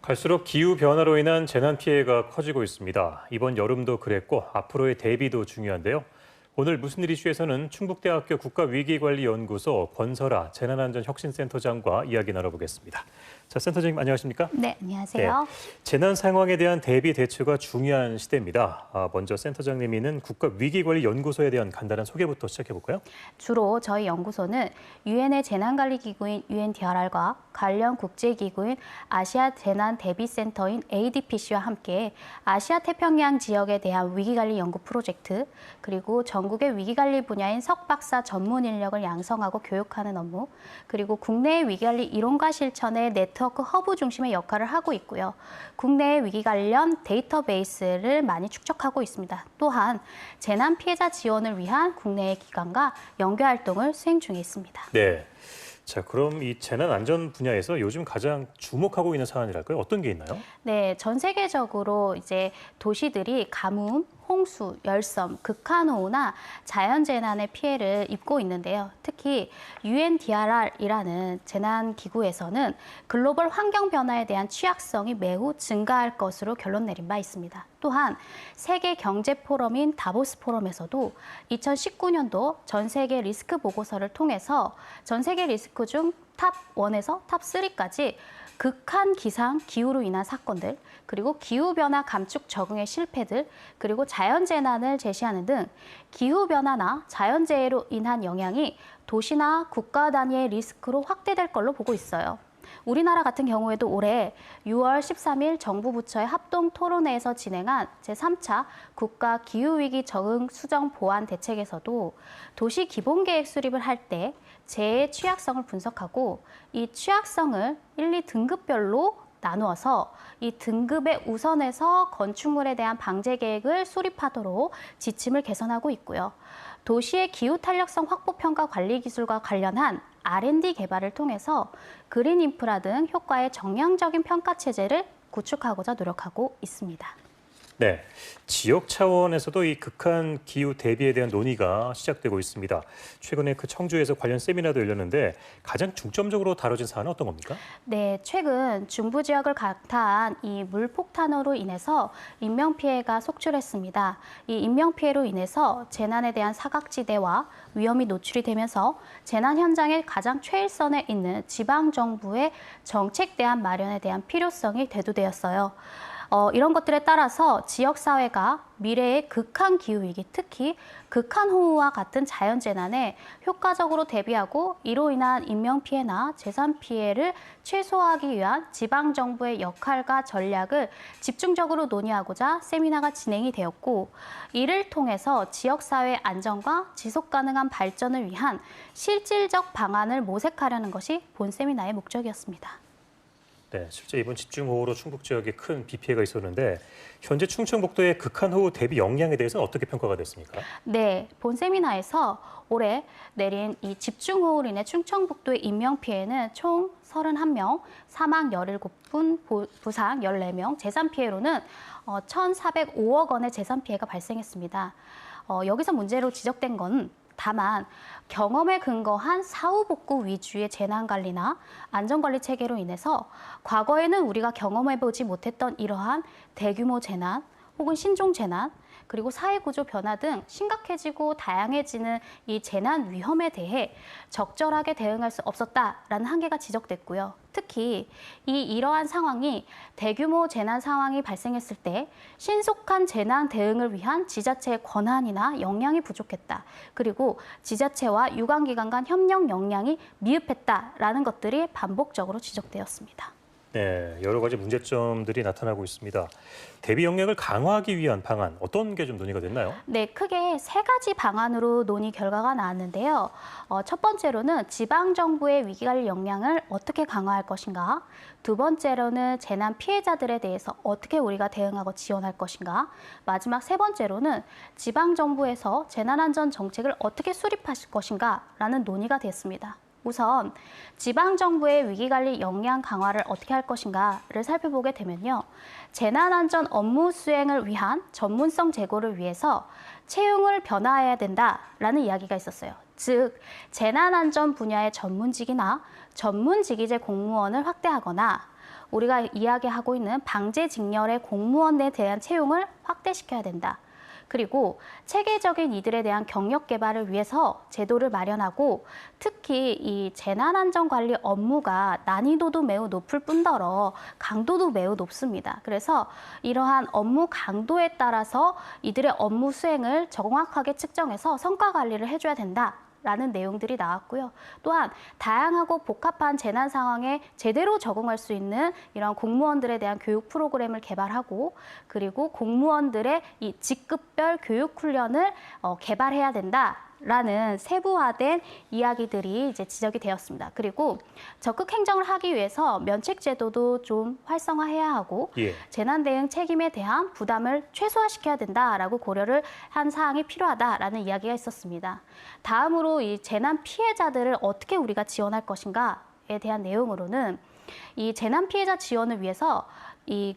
갈수록 기후변화로 인한 재난 피해가 커지고 있습니다. 이번 여름도 그랬고 앞으로의 대비도 중요한데요. 오늘 무슨 일 이슈에서는 충북대학교 국가위기관리연구소 권설아 재난안전혁신센터장과 이야기 나눠보겠습니다. 자, 센터장님 안녕하십니까? 네, 안녕하세요. 네, 재난 상황에 대한 대비 대처가 중요한 시대입니다. 먼저 센터장님이는 국가위기관리연구소에 대한 간단한 소개부터 시작해볼까요? 주로 저희 연구소는 유엔의 재난관리기구인 UNDRR과 관련 국제기구인 아시아 재난대비센터인 ADPC와 함께 아시아 태평양 지역에 대한 위기관리 연구 프로젝트, 그리고 전국의 위기관리 분야인 석박사 전문 인력을 양성하고 교육하는 업무, 그리고 국내의 위기관리 이론과 실천의 네트워크 허브 중심의 역할을 하고 있고요. 국내의 위기 관련 데이터베이스를 많이 축적하고 있습니다. 또한 재난 피해자 지원을 위한 국내의 기관과 연계 활동을 수행 중에 있습니다. 네. 자, 그럼 이 재난 안전 분야에서 요즘 가장 주목하고 있는 사안이랄까요? 어떤 게 있나요? 네, 전 세계적으로 이제 도시들이 가뭄, 홍수, 열섬, 극한호우나 자연재난의 피해를 입고 있는데요. 특히 UNDRR이라는 재난기구에서는 글로벌 환경 변화에 대한 취약성이 매우 증가할 것으로 결론 내린 바 있습니다. 또한 세계 경제 포럼인 다보스 포럼에서도 2019년도 전 세계 리스크 보고서를 통해서 전 세계 리스크 중 탑 1에서 탑 3까지 극한 기상, 기후로 인한 사건들, 그리고 기후변화 감축 적응의 실패들, 그리고 자연재난을 제시하는 등 기후변화나 자연재해로 인한 영향이 도시나 국가 단위의 리스크로 확대될 걸로 보고 있어요. 우리나라 같은 경우에도 올해 6월 13일 정부 부처의 합동 토론회에서 진행한 제3차 국가 기후위기 적응 수정 보완 대책에서도 도시 기본계획 수립을 할 때 재해 취약성을 분석하고 이 취약성을 1, 2등급별로 나누어서 이 등급에 우선해서 건축물에 대한 방제 계획을 수립하도록 지침을 개선하고 있고요. 도시의 기후 탄력성 확보 평가 관리 기술과 관련한 R&D 개발을 통해서 그린 인프라 등 효과의 정량적인 평가 체제를 구축하고자 노력하고 있습니다. 네, 지역 차원에서도 이 극한 기후 대비에 대한 논의가 시작되고 있습니다. 최근에 그 청주에서 관련 세미나도 열렸는데 가장 중점적으로 다뤄진 사안은 어떤 겁니까? 네, 최근 중부 지역을 강타한 이 물폭탄으로 인해서 인명피해가 속출했습니다. 이 인명피해로 인해서 재난에 대한 사각지대와 위험이 노출이 되면서 재난 현장의 가장 최일선에 있는 지방정부의 정책 대안 마련에 대한 필요성이 대두되었어요. 이런 것들에 따라서 지역사회가 미래의 극한 기후위기, 특히 극한호우와 같은 자연재난에 효과적으로 대비하고 이로 인한 인명피해나 재산피해를 최소화하기 위한 지방정부의 역할과 전략을 집중적으로 논의하고자 세미나가 진행이 되었고, 이를 통해서 지역사회의 안정과 지속가능한 발전을 위한 실질적 방안을 모색하려는 것이 본 세미나의 목적이었습니다. 네, 실제 이번 집중호우로 충북 지역에 큰 비 피해가 있었는데 현재 충청북도의 극한호우 대비 역량에 대해서는 어떻게 평가가 됐습니까? 네, 본 세미나에서 올해 내린 이 집중호우로 인해 충청북도의 인명피해는 총 31명, 사망 17분, 부상 14명, 재산피해로는 1,405억 원의 재산피해가 발생했습니다. 여기서 문제로 지적된 건 다만 경험에 근거한 사후복구 위주의 재난관리나 안전관리 체계로 인해서 과거에는 우리가 경험해보지 못했던 이러한 대규모 재난 혹은 신종 재난, 그리고 사회구조 변화 등 심각해지고 다양해지는 이 재난 위험에 대해 적절하게 대응할 수 없었다라는 한계가 지적됐고요. 특히 이러한 상황이 대규모 재난 상황이 발생했을 때 신속한 재난 대응을 위한 지자체의 권한이나 역량이 부족했다. 그리고 지자체와 유관기관 간 협력 역량이 미흡했다라는 것들이 반복적으로 지적되었습니다. 네, 여러 가지 문제점들이 나타나고 있습니다. 대비 역량을 강화하기 위한 방안, 어떤 게 좀 논의가 됐나요? 네, 크게 3가지 방안으로 논의 결과가 나왔는데요. 첫 번째로는 지방정부의 위기관리 역량을 어떻게 강화할 것인가, 두 번째로는 재난 피해자들에 대해서 어떻게 우리가 대응하고 지원할 것인가, 마지막 세 번째로는 지방정부에서 재난안전 정책을 어떻게 수립하실 것인가라는 논의가 됐습니다. 우선 지방정부의 위기관리 역량 강화를 어떻게 할 것인가를 살펴보게 되면요. 재난안전 업무 수행을 위한 전문성 제고를 위해서 채용을 변화해야 된다라는 이야기가 있었어요. 즉, 재난안전 분야의 전문직이나 전문직위제 공무원을 확대하거나 우리가 이야기하고 있는 방재직렬의 공무원에 대한 채용을 확대시켜야 된다. 그리고 체계적인 이들에 대한 경력 개발을 위해서 제도를 마련하고 특히 이 재난안전관리 업무가 난이도도 매우 높을 뿐더러 강도도 매우 높습니다. 그래서 이러한 업무 강도에 따라서 이들의 업무 수행을 정확하게 측정해서 성과 관리를 해줘야 된다. 라는 내용들이 나왔고요. 또한 다양하고 복합한 재난 상황에 제대로 적응할 수 있는 이런 공무원들에 대한 교육 프로그램을 개발하고 그리고 공무원들의 이 직급별 교육 훈련을 개발해야 된다. 라는 세부화된 이야기들이 이제 지적이 되었습니다. 그리고 적극 행정을 하기 위해서 면책 제도도 좀 활성화해야 하고 예. 재난 대응 책임에 대한 부담을 최소화시켜야 된다라고 고려를 한 사항이 필요하다라는 이야기가 있었습니다. 다음으로 이 재난 피해자들을 어떻게 우리가 지원할 것인가에 대한 내용으로는 이 재난 피해자 지원을 위해서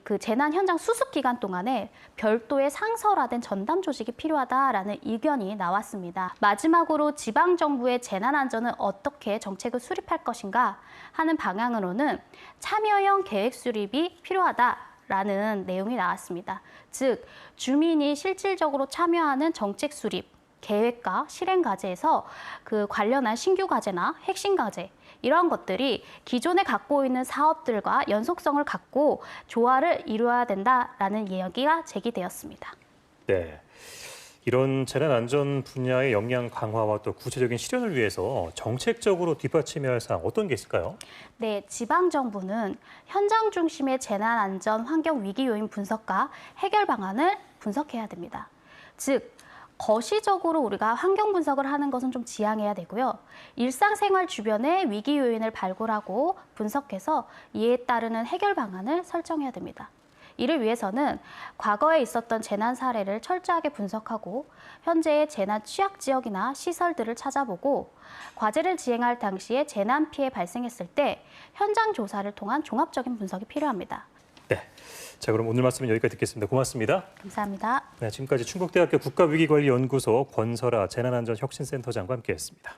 그 재난 현장 수습 기간 동안에 별도의 상설화된 전담 조직이 필요하다라는 의견이 나왔습니다. 마지막으로 지방 정부의 재난 안전은 어떻게 정책을 수립할 것인가 하는 방향으로는 참여형 계획 수립이 필요하다라는 내용이 나왔습니다. 즉 주민이 실질적으로 참여하는 정책 수립 계획과 실행 과제에서 그 관련한 신규 과제나 핵심 과제 이러한 것들이 기존에 갖고 있는 사업들과 연속성을 갖고 조화를 이루어야 된다라는 이야기가 제기되었습니다. 네. 이런 재난 안전 분야의 역량 강화와 또 구체적인 실현을 위해서 정책적으로 뒷받침해야 할 사항 어떤 게 있을까요? 네, 지방 정부는 현장 중심의 재난 안전 환경 위기 요인 분석과 해결 방안을 분석해야 됩니다. 즉 거시적으로 우리가 환경 분석을 하는 것은 좀 지양해야 되고요. 일상생활 주변의 위기 요인을 발굴하고 분석해서 이에 따르는 해결 방안을 설정해야 됩니다. 이를 위해서는 과거에 있었던 재난 사례를 철저하게 분석하고 현재의 재난 취약 지역이나 시설들을 찾아보고 과제를 지행할 당시에 재난 피해 발생했을 때 현장 조사를 통한 종합적인 분석이 필요합니다. 네. 자, 그럼 오늘 말씀은 여기까지 듣겠습니다. 고맙습니다. 감사합니다. 네, 지금까지 충북대학교 국가위기관리연구소 권설아 재난안전혁신센터장과 함께했습니다.